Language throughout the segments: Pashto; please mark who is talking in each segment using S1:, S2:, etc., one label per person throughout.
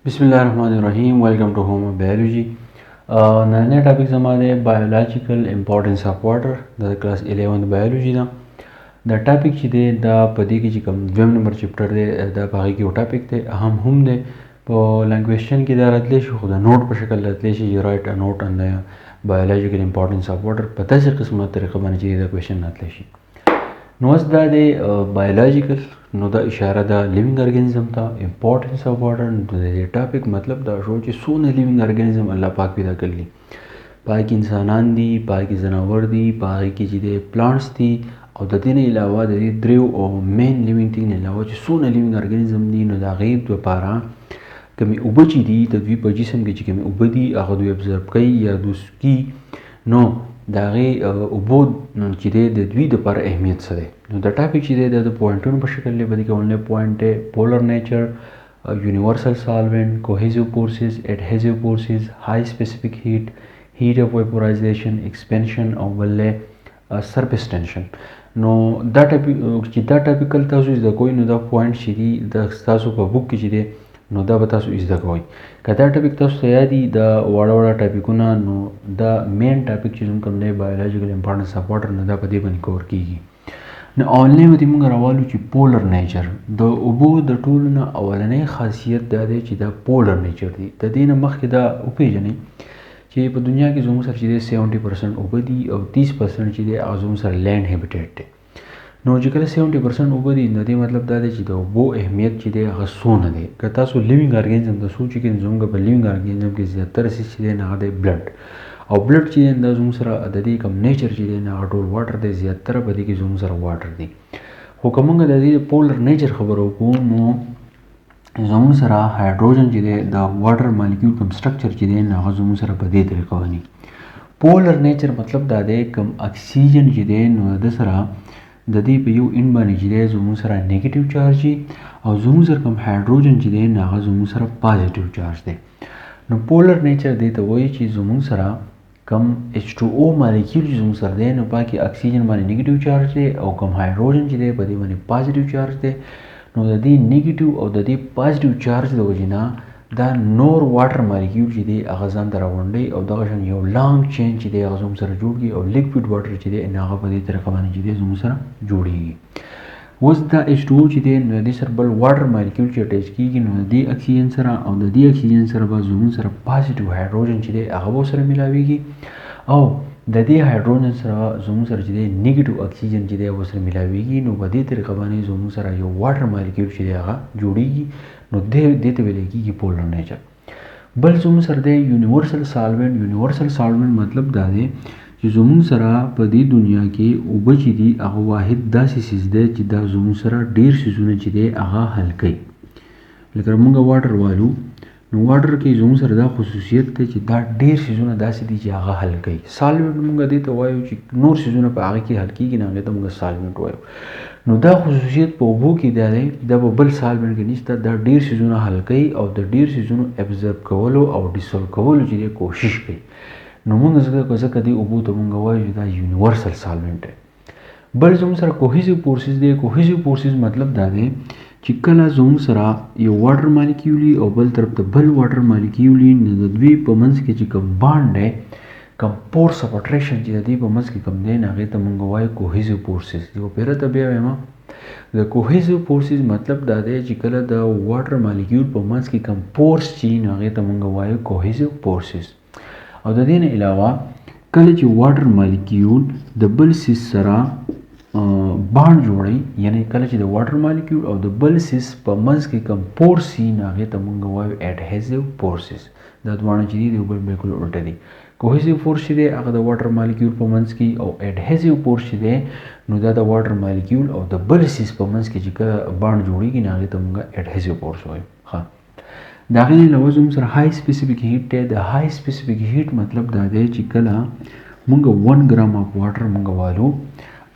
S1: बिस्मिल्लाहिर्रहमानिर्रहीम welcome to home biology नया टॉपिक हमारे biological importance of water the class 11 बायोलॉजी दा द टॉपिक چې دی دا په دې کې چې کوم دویم نمبر چپټر دی دا په هغې کې یو ټاپک دی اهم هم دی په لینګویجن کې دا راتلی شي خو د نوٹ په شکل راتلی شي یو رایټ ا نوٹ آن د بایولوژیکل امپورټنس اف واټر په داسې قسمه طریقه باندې چې دا کوېشن راتلی شي نو اوس دا دی بایولوژیکل نو دا اشاره ده لیوینګ ارګانیزم ته امپورټنس اف واټر نو د دې ټاپک مطلب دا شو چې څونه لیوینګ ارګانیزم الله پاک پیدا کړي پای کې انسانان دي پای کې ځناور دي پای کې چې د پلانټس دي او د دې نه علاوه د دې دریو او مین لیوینګ تھینګ نه علاوه چې څونه لیوینګ ارګانیزم دي نو د هغې دپاره کومې اوبه چې دي د دوی په جسم کې چې کومې اوبه دي هغه دوی ابزرب کوي یا دوی څکي نو د هغې اوبو چې دی د دوی دپاره اهمیت څه دی نو د ټاپک چې دی د پوینټونو په شکل دی بدې کولی پوینټ دی پولر نیچر یونیورسل سالوینټ کوهیزیو فورسز اډهیزیو فورسز های سپیسیفک هیټ اف ویپورایزیشن ایکسپینشن او بل دی سرفیس ټینشن نو دا ټاپیکل تاسو زده کوئ نو دا پوینټ چې دي د ستاسو په بک کې چې دی نو دا به تاسو زده کوئ که دا ټاپک تاسو ته یاد دي دا واړه واړه ټاپکونه نو دا مین ټاپک چې کوم دی بایولوژیکل امپورټنس اف واټر نو دا په دې باندې کور کیږي نو اولنی به دې موږ راوالو چې پولر نیچر د اوبو د ټولو نه اولنی خاصیت دا دی چې دا پولر نیچر دی د دې نه مخکې دا وپېژنئ چې په دنیا کې زموږ سره چې دی 70% اوبه دي او 30% چې دی هغه زموږ سره لینډ هیبیټیټ دی نو چې کله 70% اوبه دي نو دې مطلب دا دی چې د اوبو اهمیت چې دی هغه څونه دی که تاسو لیوینګ ارګانیزم ته سوچ وکړئ زموږ په لیوینګ ارګانیزم کې زیاتره څیز چې دی نه هغه دی بلډ او بلډ چې دی دا زموږ سره د دې کوم نیچر چې دی نه هغه ټول واټر دی زیاتره په دې کې زموږ سره واټر دی خو که موږ د دې پولر نیچر خبره وکړو نو زموږ سره هایډروجن چې دی د واټر مالیکیول کوم سټرکچر چې دی نه هغه زموږ سره په دې طریقه باندې پولر نیچر مطلب دا دی کوم اکسیجن چې دی نو د سره د دې په یو ان باندې چې دی زموږ سره نیګیټیو چارج وي او زموږ سره کوم هایډروجن چې دی نه هغه زموږ سره پازیټیو چارج دی نو پولر نیچر دې ته وایي چې زموږ سره کم H2O مالیکیول چې زموږ سره دی نو پاکې اکسیجن باندې نیګیټیو چارج دی او کوم هایډروجن چې دی په دې باندې پازیټیو چارج دی نو د دې نیګیټیو او د دې پازیټیو چارج د وجې نه دا نور واټر مالیکیول چې دی هغه ځان ته راغونډوي او دغه شان یو لانګ چین چې دی هغه زموږ سره جوړېږي او لیکویډ واټر چې دی هغه په دې طریقه باندې چې دی زموږ سره جوړېږي اوس دا H2O چې دی نو د دې سره بل واټر مالیکیول چې اټیچ کېږي نو د دې اکسیجن سره او د دې اکسیجن سره به زموږ سره پازیټیو هایډروجن چې دی هغه به سره میلاویږي او د دې هایډروجن سره زموږ سره چې دی نیګیټیو اکسیجن چې دی هغه سره میلاویږي نو په دې طریقه باندې زموږ سره یو واټر مالیکیول چې دی هغه جوړېږي نو دې ته ویل کېږي پولر نیچر بل زموږ سره دی یونیورسل سالوینټ مطلب دا دی چې زموږ سره په دې دنیا کې اوبه چې دي هغه واحد داسې څیز دی چې دا زموږ سره ډېر څیزونه چې دی هغه حل کوي لکه موږ واټر والو نو واټر کې زموږ سره دا خصوصیت دی چې دا ډېر څیزونه داسې دي چې هغه حل کوي سالوینټ موږ دې ته وایو چې نور څیزونه په هغې کې حل کېږي نو هغې ته موږ سالوینټ وایو نو دا خصوصیت په اوبو کې دا دی دا په بل سالوینټ کې نشته دا ډېر څیزونه حل کوي او د ډېر څیزونو ابزرب کولو او ډیسولو کولو چې دی کوشش کوي نو موږ ځکه دې اوبو ته موږ وایو چې دا یونیورسل سالوینټ دی بل زموږ سره کوهیزیو فورسز دی کوهیزیو فورسز مطلب دا دی چې کله زموږ سره یو واټر مالیکیول او بل طرف ته بل واټر مالیکیول نو د دوی په منځ کې چې کوم بانډ دی کوم فورس اف اټریکشن چې د دې په منځ کې کوم دی نو هغې ته موږ وایو کوهیزیو فورسز یو پیره ته بیا وایم د کوهیزیو فورسز مطلب دا دی چې کله د واټر مالیکیول په منځ کې کوم فورس چې نو هغې ته موږ وایو کوهیزیو فورسز او د دې نه علاوه کله چې واټر مالیکیول د بل سیس سره بانډ جوړوي یعنی کله چې د واټر مالیکیول او د بل سیس په منځ کې کوم فورس وي نو هغې ته موږ وایو اډهیزیو فورسز دا دواړه چې دي د یو بل بالکل الټه دي کوهیزیو فورس چې دی هغه د واټر مالیکیول په منځ کې او اډهیزیو فورس چې دی نو دا د واټر مالیکیول او د بل سیس په منځ کې چې کله بانډ جوړېږي نو هغې ته موږ اډهیزیو فورس وایو ښه د هغې نه علاوه زموږ سره های سپیسیفک هیټ دی د های سپیسیفک هیټ مطلب دا دی چې کله موږ 1 ګرام اف واټر موږ والو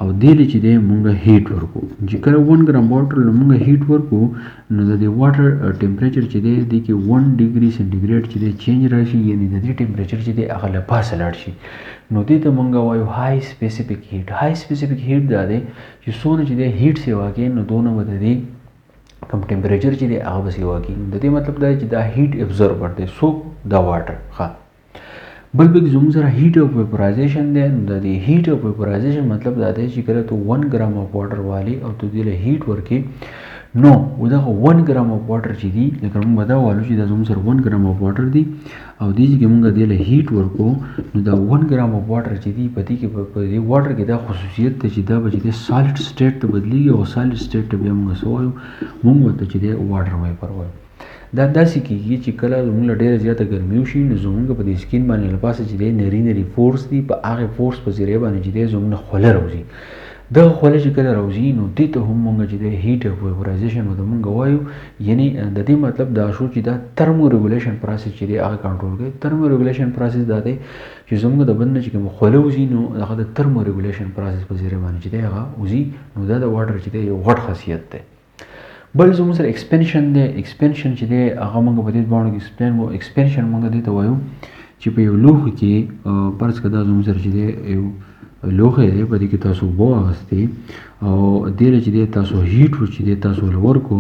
S1: او دې چې دی موږ هیټ ورکو چې کله 1 ګرام واټر له موږ هیټ ورکو نو د دې واټر ټمپریچر چې دی دې کې 1 ډیګري سنټیګریډ چې دی چینج راشي یعنی د دې ټمپریچر چې دی هغه له پاسه لاړ شي نو دې ته موږ وایو های سپیسیفک هیټ دا دی چې څونه چې دی هیټ سیوا کوي نو دونه به د دې کوم ټمپریچر چې دی هغه به سیوا کېږي. د دې مطلب دا چې دا هیټ ابزوربر دی. څوک؟ دا واټر. ښه بل پکې زموږ سره هیټ اف ویپرایزیشن دی. نو د دې هیټ اف ویپرایزیشن مطلب دا دی چې کله ته 1 ګرام اف واټر والي او ته دې له هیټ ورکې نو دغه 1 ګرام اف واټر چې دی لکه موږ به دا وایو چې دا زموږ سره 1 ګرام اف واټر دی او دې چې موږ دې له هیټ ورکو نو دا 1 ګرام اف واټر چې دی په دې کې په دې واټر کې دا خصوصیت دی چې دا به چې د سالډ سټیټ ته بدلیږي او سالډ سټیټ ته بیا موږ څه وایو؟ موږ ورته چې دی واټر ویپر وایو. دا داسې کېږي چې کله زموږ له ډېره زیاته ګرمي وشي نو زموږ په دې سکین باندې له پاسه چې دی نري نري فورس دی په هغې فورس په ذریعه باندې چې دی زموږ نه خوله راوځي. دغه خوله چې کله راوځي نو دې ته هم موږ چې دی هیټ اف ویپرایزیشن ورته موږ وایو. یعنې د دې مطلب دا شو چې دا ترمو ریګولیشن پروسس چې دی هغه کنټرول کوي. ترمو ریګولیشن پروسس دا دی چې زموږ د بدن نه چې کوم خوله وځي نو هغه د ترمو ریګولیشن پروسس په ذریعه باندې چې دی هغه وځي. نو دا د واټر چې دی یو غټ خاصیت دی. بل زموږ سره ایکسپینشن دی. ایکسپینشن چې دی هغه موږ په دې باندې ایکسپینشن موږ دې ته وایو چې په یو لوښي کې فرض کړه دا زموږ سره چې دی یو لوښی دی په دې کې تاسو اوبه واخیستې او دې له چې دی تاسو هیټ چې دی تاسو له ورکو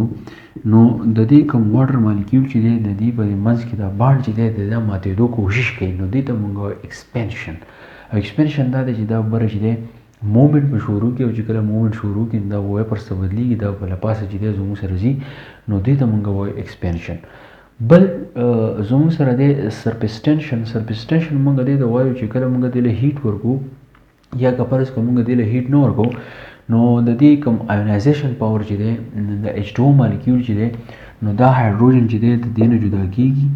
S1: نو د دې کوم واټر مالیکیول چې دی د دې په منځ کې دا بانډ چې دی د ماتېدو کوشش کوي نو دې ته موږ ایکسپینشن. او ایکسپینشن دا دی چې دا بره چې دی مومنټ په شروع کې او چې کله مومنټ شروع کې دا ویپر څه بدلیږي دا په لپاسه چې دی زموږ سره ځي نو دې ته موږ وایو ایکسپینشن. بل زموږ سره دی سرپسټنشن. سرپسټنشن موږ دې ته وایو چې کله موږ دې له هیټ ورکو یا که فرض کړو موږ دې له هیټ نه ورکو نو د دې کوم آیونایزیشن پاور چې دی د H2O مالیکیول چې دی نو دا هایدروجن چې دی د دې نه جدا کېږي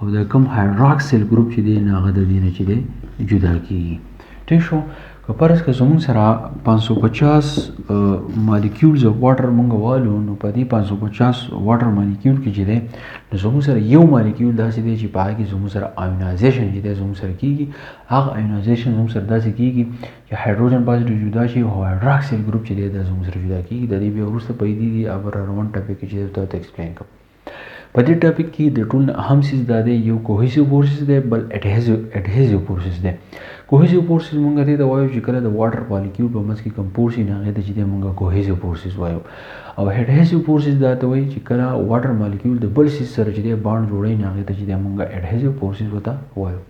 S1: او د کوم هایدروکسیل ګروپ چې دی هغه د دې نه چې دی جدا کېږي. ٹھیک شو. که فرض کړه زموږ سره 550 مالیکیولز اف واټر موږ والو نو په دې 550 واټر مالیکیول کې چې دی نو زموږ سره یو مالیکیول داسې دی چې په هغه کې زموږ سره آیونایزیشن چې دی زموږ سره کېږي. هغه آیونایزیشن زموږ سره داسې کېږي چې هایدروجن پازیټیو جدا شي او هایدروکسیل ګروپ چې دی دا زموږ سره جدا کېږي. د دې بیا وروسته پیدا دي او روان ټاپک کې چې تاسو ایکسپلین کوم. په دې ټاپک کې د ټول اهم څیز دا دی یو کوهیسیو فورسز دی بل اډهیزیو فورسز دی. کوهیسیو فورسز مونږ دې ته وایو چې کله د واټر مالیکیول په منځ کې کوم فورس وي نو هغې ته چې دی مونږ کوهیسیو فورسز وایو. او اډهیزیو فورسز دا ته وایي چې کله واټر مالیکیول د بل څیز سره چې دی بانډ جوړوي نو هغې ته چې دی مونږ اډهیزیو فورسز ورته وایو.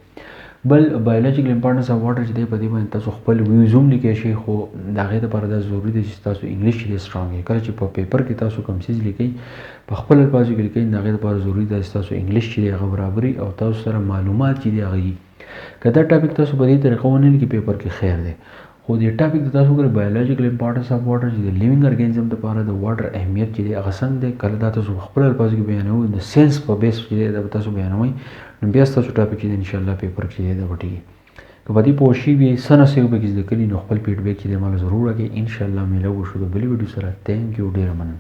S1: بل بایولوژیکل امپارټنس اف واټر چې دی په دې باندې تاسو خپل ویوز هم لیکلی شئ خو د هغې دپاره دا ضروري دی چې تاسو انګلیش چې دی سترانګ وي. کله چې په پیپر کې تاسو کوم څیز لیکئ په خپل الفاظو کې لیکئ د هغې دپاره ضروري ده چې تاسو انګلیش چې دی هغه برابر وي او تاسو سره معلومات چې دی هغه وي. که دا ټاپک تاسو په دې طریقه ونه لیکئ پیپر کې خیر دی خو دې ټاپک د تاسو ګوره بایولوژیکل امپارټنس اف واټر چې د لیوینګ ارګانیزم دپاره د واټر اهمیت چې دی هغه څنګه دی کله دا تاسو په خپل الفاظو کې بیانوئ د ساینس په بیس چې دی دا به تاسو بیانوئ نو بیا ستاسو ټاپک چې دی انشاءالله پیپر کې چې دی دا به ټیک وي. که په دې پوه شوي وي څه نه څه پکې زده کړي نو خپل فیډبیک چې دی ماله ضرور راکړئ. انشاءالله میلاو به شو د بلې ویډیو سره. تھینک یو ډېره مننه.